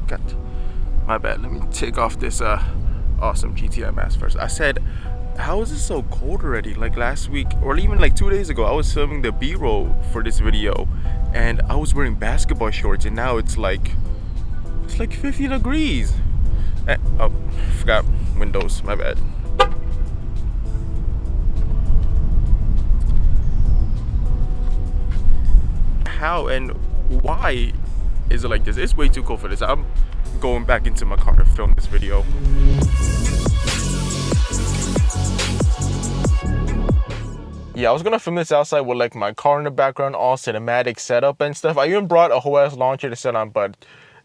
God, my bad. Let me take off this awesome GTI mask first. I said, how is it so cold already? Like last week, or even like 2 days ago, I was filming the B-roll for this video, and I was wearing basketball shorts, and now it's like 50 degrees. Oh, forgot windows. My bad. How and why is it like this? It's way too cold for this. I'm going back into my car to film this video. Yeah, I was gonna film this outside with like my car in the background, all cinematic setup and stuff. I even brought a whole ass launcher to set on, but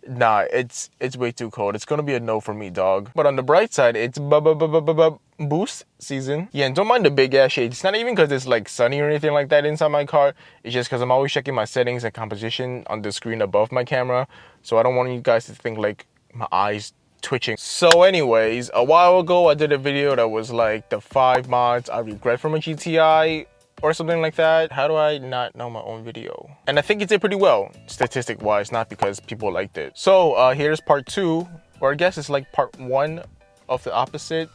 nah, it's way too cold. It's gonna be a no for me, dog. But on the bright side, it's boost season. Yeah, and don't mind the big ass shades. It's not even because it's like sunny or anything like that inside my car. It's just because I'm always checking my settings and composition on the screen above my camera. So I don't want you guys to think like my eyes twitching. So anyways, a while ago I did a video that was like the 5 mods I regret from a GTI or something like that. How do I not know my own video? And I think it did pretty well, statistic wise, not because people liked it. So here's part 2, or I guess it's like part 1 of the opposite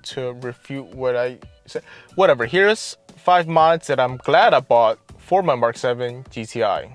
to refute what I said. Whatever, here's 5 mods that I'm glad I bought for my MK7 GTI.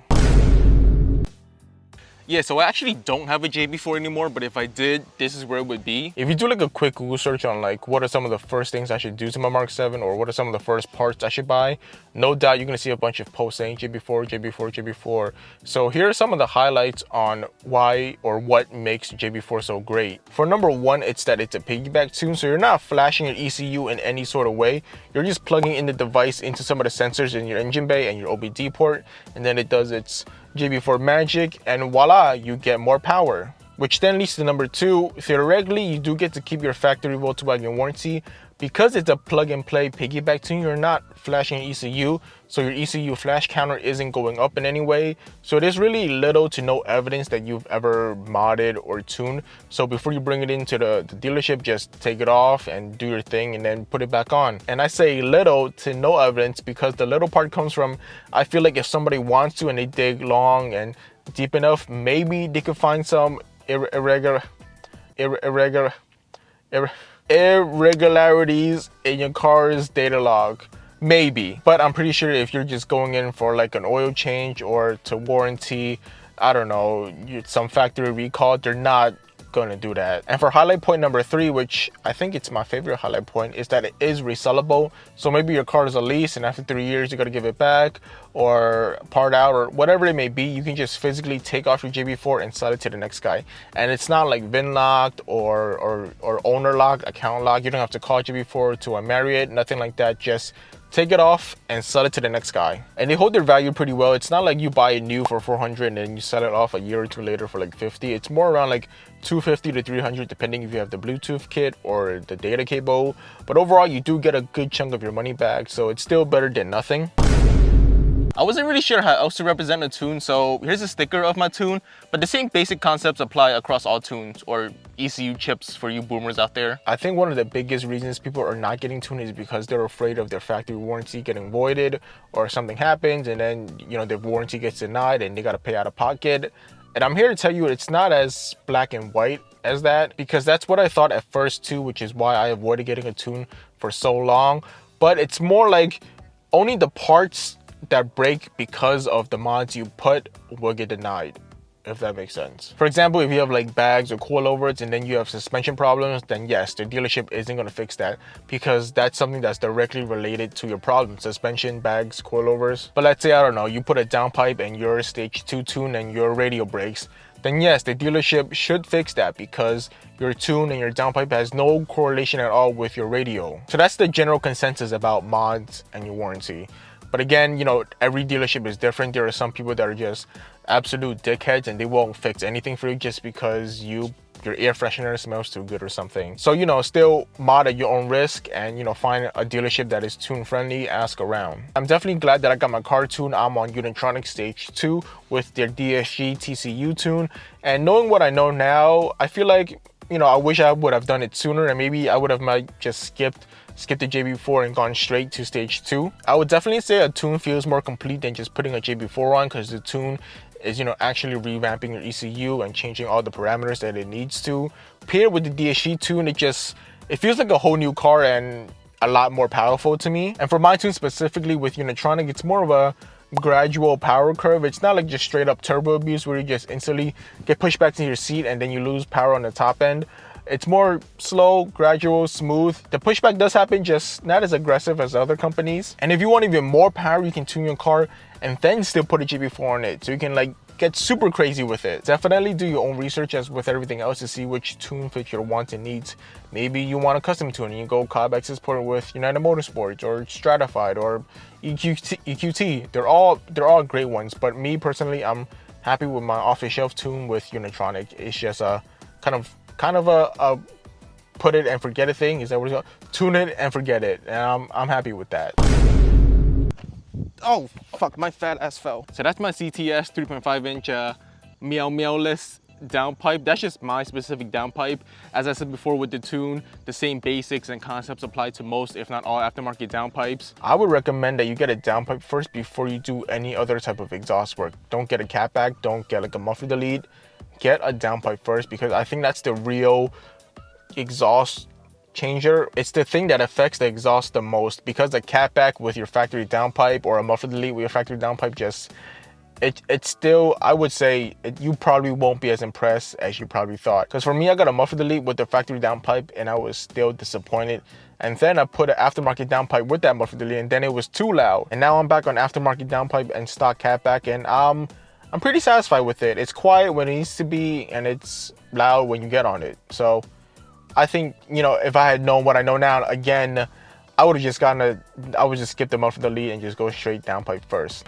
Yeah, so I actually don't have a JB4 anymore, but if I did, this is where it would be. If you do like a quick Google search on like what are some of the first things I should do to my MK7, or what are some of the first parts I should buy, no doubt you're gonna see a bunch of posts saying JB4, JB4, JB4. So here are some of the highlights on why or what makes JB4 so great. For number 1, it's that it's a piggyback tune, so you're not flashing your ECU in any sort of way. You're just plugging in the device into some of the sensors in your engine bay and your OBD port, and then it does its JB4 magic, and voila, you get more power. Which then leads to number 2. Theoretically, you do get to keep your factory Volkswagen warranty. Because it's a plug-and-play piggyback tune, you're not flashing ECU, so your ECU flash counter isn't going up in any way. So there's really little to no evidence that you've ever modded or tuned. So before you bring it into the dealership, just take it off and do your thing and then put it back on. And I say little to no evidence because the little part comes from, I feel like if somebody wants to and they dig long and deep enough, maybe they could find some irregularities in your car's data log. Maybe, but I'm pretty sure if you're just going in for like an oil change or to warranty, I don't know, some factory recall, they're not gonna do that. And for highlight point number 3, which I think it's my favorite highlight point, is that it is resellable. So maybe your car is a lease and after 3 years you gotta give it back or part out or whatever it may be. You can just physically take off your JB4 and sell it to the next guy. And it's not like VIN locked or owner locked, account locked. You don't have to call JB4 to unmarry it, nothing like that. Just take it off and sell it to the next guy. And they hold their value pretty well. It's not like you buy it new for 400 and then you sell it off a year or 2 later for like 50. It's more around like 250 to 300 depending if you have the Bluetooth kit or the data cable. But overall, you do get a good chunk of your money back, so it's still better than nothing. I wasn't really sure how else to represent a tune, so here's a sticker of my tune, but the same basic concepts apply across all tunes or ECU chips for you boomers out there. I think one of the biggest reasons people are not getting tuned is because they're afraid of their factory warranty getting voided, or something happens and then, you know, their warranty gets denied and they got to pay out of pocket. And I'm here to tell you it's not as black and white as that, because that's what I thought at first too, which is why I avoided getting a tune for so long. But it's more like only the parts that break because of the mods you put will get denied, if that makes sense. For example, if you have like bags or coilovers and then you have suspension problems, then yes, the dealership isn't going to fix that because that's something that's directly related to your problem: suspension, bags, coilovers. But let's say, I don't know, you put a downpipe and your stage 2 tune and your radio breaks, then yes, the dealership should fix that because your tune and your downpipe has no correlation at all with your radio. So that's the general consensus about mods and your warranty. But again, you know, every dealership is different. There are some people that are just absolute dickheads and they won't fix anything for you just because your air freshener smells too good or something. So, you know, still mod at your own risk and, you know, find a dealership that is tune friendly, ask around. I'm definitely glad that I got my car tuned. I'm on Unitronic Stage 2 with their DSG TCU tune. And knowing what I know now, I feel like, you know, I wish I would have done it sooner and maybe I would have just skipped the JB4 and gone straight to stage 2. I would definitely say a tune feels more complete than just putting a JB4 on, because the tune is, you know, actually revamping your ECU and changing all the parameters that it needs to. Paired with the DSG tune, it feels like a whole new car and a lot more powerful to me. And for my tune specifically with Unitronic, it's more of a gradual power curve. It's not like just straight up turbo abuse where you just instantly get pushed back to your seat and then you lose power on the top end. It's more slow, gradual, smooth. The pushback does happen, just not as aggressive as other companies. And if you want even more power, you can tune your car and then still put a GP4 on it. So you can like get super crazy with it. Definitely do your own research as with everything else to see which tune fits your wants and needs. Maybe you want a custom tune and you go Cobb Access Port with United Motorsports or Stratified or EQT. They're all great ones, but me personally, I'm happy with my off-the-shelf tune with Unitronic. It's just a kind of a put it and forget it thing. Is that what it's called? Tune it and forget it. And I'm happy with that. Oh, fuck, my fat ass fell. So that's my CTS 3.5 inch meow meow-less downpipe. That's just my specific downpipe. As I said before with the tune, the same basics and concepts apply to most, if not all, aftermarket downpipes. I would recommend that you get a downpipe first before you do any other type of exhaust work. Don't get a catback, don't get like a muffler delete. Get a downpipe first, because I think that's the real exhaust changer. It's the thing that affects the exhaust the most, because the catback with your factory downpipe or a muffler delete with your factory downpipe, just it's still, I would say you probably won't be as impressed as you probably thought. Because for me, I got a muffler delete with the factory downpipe and I was still disappointed. And then I put an aftermarket downpipe with that muffler delete and then it was too loud. And now I'm back on aftermarket downpipe and stock catback, and I'm pretty satisfied with it. It's quiet when it needs to be and it's loud when you get on it. So I think, you know, if I had known what I know now, again, I would just skip the muffler delete and just go straight downpipe first.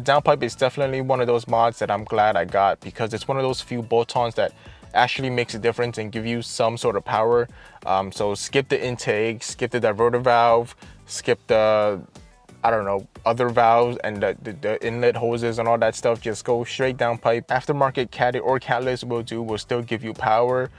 Downpipe is definitely one of those mods that I'm glad I got, because it's one of those few bolt-ons that actually makes a difference and give you some sort of power. So skip the intake, skip the diverter valve, skip the, I don't know, other valves and the inlet hoses and all that stuff. Just go straight downpipe. Aftermarket catted or catless will still give you power.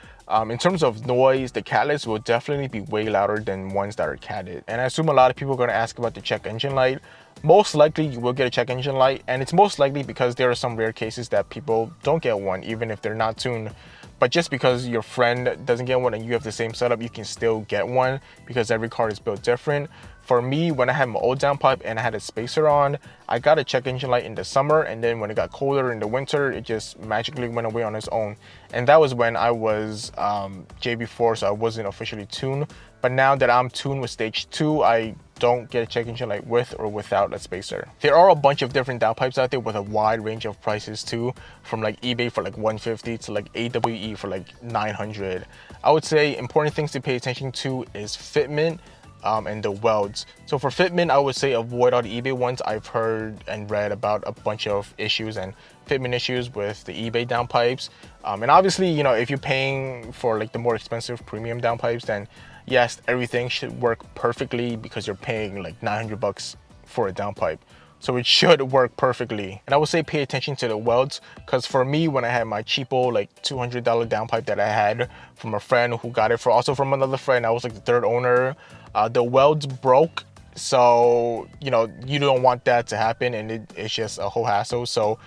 In terms of noise, the catless will definitely be way louder than ones that are catted. And I assume a lot of people are going to ask about the check engine light. Most likely you will get a check engine light, and it's most likely because there are some rare cases that people don't get one even if they're not tuned. But just because your friend doesn't get one and you have the same setup, you can still get one, because every car is built different. For me, when I had my old downpipe and I had a spacer on, I got a check engine light in the summer, and then when it got colder in the winter, it just magically went away on its own. And that was when I was JB4, so I wasn't officially tuned. But now that I'm tuned with stage 2, I don't get a check engine light with or without a spacer. There are a bunch of different downpipes out there with a wide range of prices too, from like eBay for like 150 to like AWE for like 900. I would say important things to pay attention to is fitment and the welds. So for fitment, I would say avoid all the eBay ones. I've heard and read about a bunch of issues and fitment issues with the eBay downpipes. And obviously, you know, if you're paying for like the more expensive premium downpipes, then yes, everything should work perfectly, because you're paying like 900 bucks for a downpipe. So it should work perfectly. And I would say pay attention to the welds, because for me, when I had my cheapo like $200 downpipe that I had from a friend who got it also from another friend, I was like the third owner, the welds broke. So, you know, you don't want that to happen, and it's just a whole hassle. So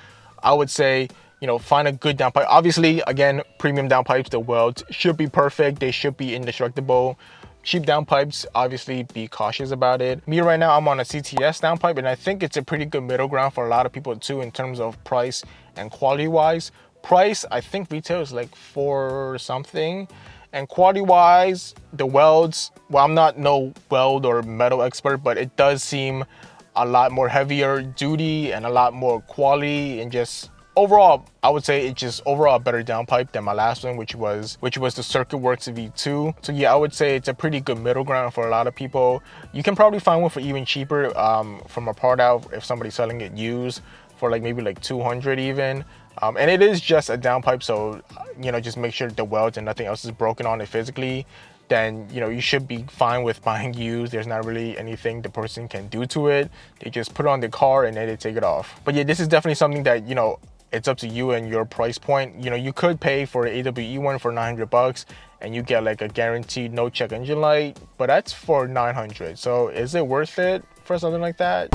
I would say, you know, find a good downpipe. Obviously, again, premium downpipes, the welds should be perfect. They should be indestructible. Cheap downpipes, obviously be cautious about it. Me right now, I'm on a CTS downpipe, and I think it's a pretty good middle ground for a lot of people too in terms of price and quality wise. Price, I think retail is like $4 something. And quality wise, the welds, well, I'm not no weld or metal expert, but it does seem a lot more heavier duty and a lot more quality, and just overall, I would say it's just overall a better downpipe than my last one, which was the Circuit Works V2. So yeah, I would say it's a pretty good middle ground for a lot of people. You can probably find one for even cheaper from a part out if somebody's selling it used for like maybe like 200 even. And it is just a downpipe, so you know, just make sure the welds and nothing else is broken on it physically. Then you know, you should be fine with buying used. There's not really anything the person can do to it. They just put it on the car and then they take it off. But yeah, this is definitely something that, you know, it's up to you and your price point. You know, you could pay for the AWE one for 900 bucks and you get like a guaranteed no check engine light, but that's for 900. So is it worth it for something like that?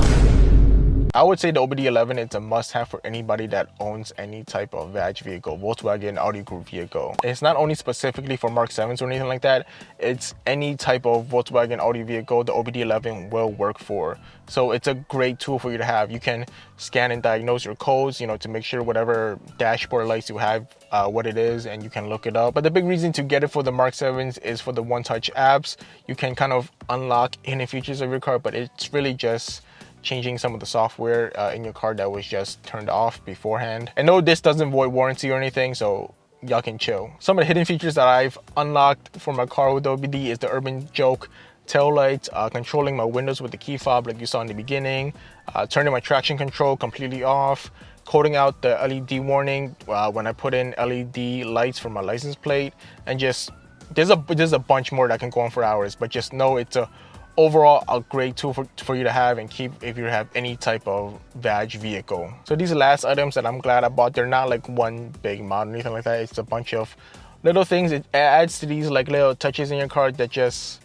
I would say the OBD11 is a must-have for anybody that owns any type of VAG vehicle, Volkswagen, Audi Group vehicle. It's not only specifically for Mark 7s or anything like that, it's any type of Volkswagen, Audi vehicle the OBD11 will work for. So it's a great tool for you to have. You can scan and diagnose your codes, you know, to make sure whatever dashboard lights you have, what it is, and you can look it up. But the big reason to get it for the Mark 7s is for the one-touch apps. You can kind of unlock hidden features of your car, but it's really just changing some of the software in your car that was just turned off beforehand. And no, this doesn't void warranty or anything, so y'all can chill. Some of the hidden features that I've unlocked for my car with OBD is the Urban Joke tail lights, controlling my windows with the key fob like you saw in the beginning, turning my traction control completely off, coding out the LED warning when I put in LED lights for my license plate, and just there's a bunch more that can go on for hours, but just know it's overall a great tool for you to have and keep if you have any type of VAG vehicle. So these last items that I'm glad I bought, they're not like one big model or anything like that. It's a bunch of little things. It adds to these like little touches in your car that just,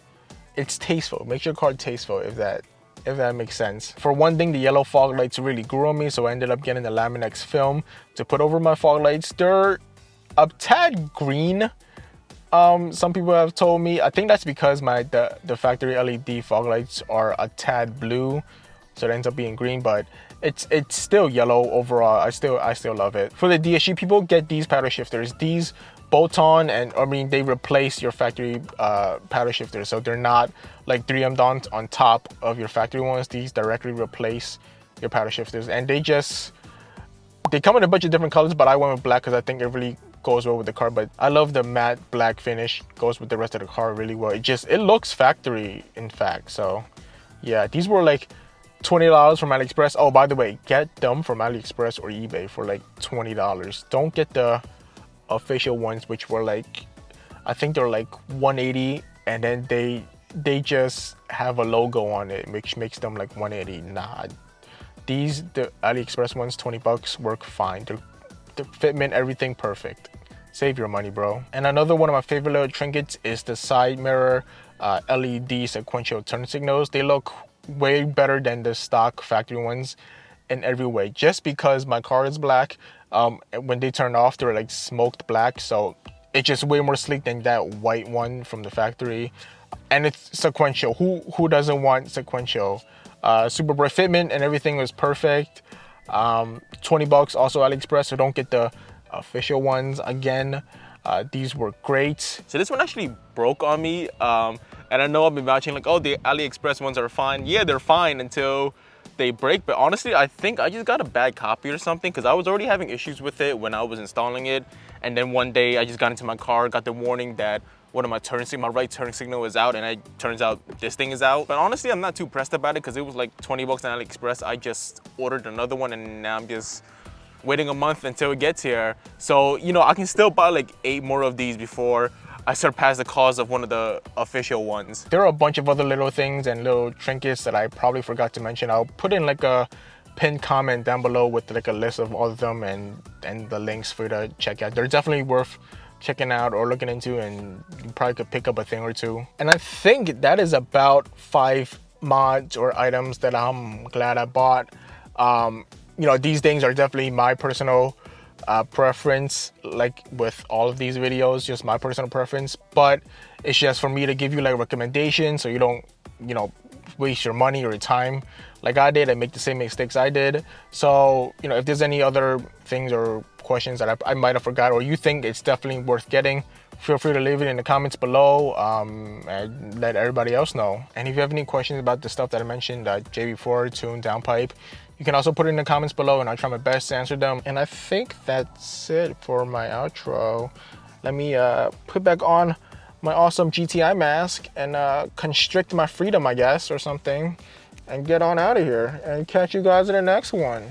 it's tasteful. Makes your car tasteful, if that makes sense. For one thing, the yellow fog lights really grew on me, so I ended up getting the Laminex film to put over my fog lights. They're a tad green. Some people have told me. I think that's because the factory LED fog lights are a tad blue, so it ends up being green, but it's still yellow overall. I still love it. For the DSG people, get these paddle shifters. These bolt on, and I mean, they replace your factory paddle shifters, so they're not like 3M on top of your factory ones. These directly replace your paddle shifters, and they come in a bunch of different colors, but I went with black because I think it really goes well with the car. But I love the matte black finish, goes with the rest of the car really well. It looks factory, in fact. So yeah, these were like $20 from AliExpress. Oh, by the way, get them from AliExpress or eBay for like $20. Don't get the official ones, which were like, I think they're like $180, and then they just have a logo on it, which makes them like $180. Nah, the AliExpress ones, 20 bucks, work fine. The fitment, everything perfect. Save your money, bro. And another one of my favorite little trinkets is the side mirror LED sequential turn signals. They look way better than the stock factory ones in every way, just because my car is black. When they turn off, they're like smoked black, so it's just way more sleek than that white one from the factory. And it's sequential. Who doesn't want sequential? Super bright fitment and everything was perfect. 20 bucks, also AliExpress, so don't get the official ones. Again, these were great. So this one actually broke on me, and I know I've been vouching like, oh, the AliExpress ones are fine. Yeah, they're fine until they break, but honestly, I think I just got a bad copy or something, because I was already having issues with it when I was installing it, and then one day I just got into my car, got the warning that one of my right turn signal is out, and it turns out this thing is out. But honestly, I'm not too pressed about it because it was like 20 bucks on AliExpress. I just ordered another one, and now I'm just waiting a month until it gets here. So, you know, I can still buy like 8 more of these before I surpass the cost of one of the official ones. There are a bunch of other little things and little trinkets that I probably forgot to mention. I'll put in like a pinned comment down below with like a list of all of them and the links for you to check out. They're definitely worth checking out or looking into, and you probably could pick up a thing or two. And I think that is about 5 mods or items that I'm glad I bought. You know, these things are definitely my personal preference, like with all of these videos, just my personal preference, but it's just for me to give you like recommendations so you don't, you know, waste your money or your time like I did and make the same mistakes I did. So, you know, if there's any other things or questions that I might have forgot, or you think it's definitely worth getting, feel free to leave it in the comments below and let everybody else know. And if you have any questions about the stuff that I mentioned, JB4, tune, downpipe, you can also put it in the comments below and I'll try my best to answer them. And I think that's it for my outro. Let me put back on my awesome GTI mask and constrict my freedom, I guess, or something, and get on out of here and catch you guys in the next one.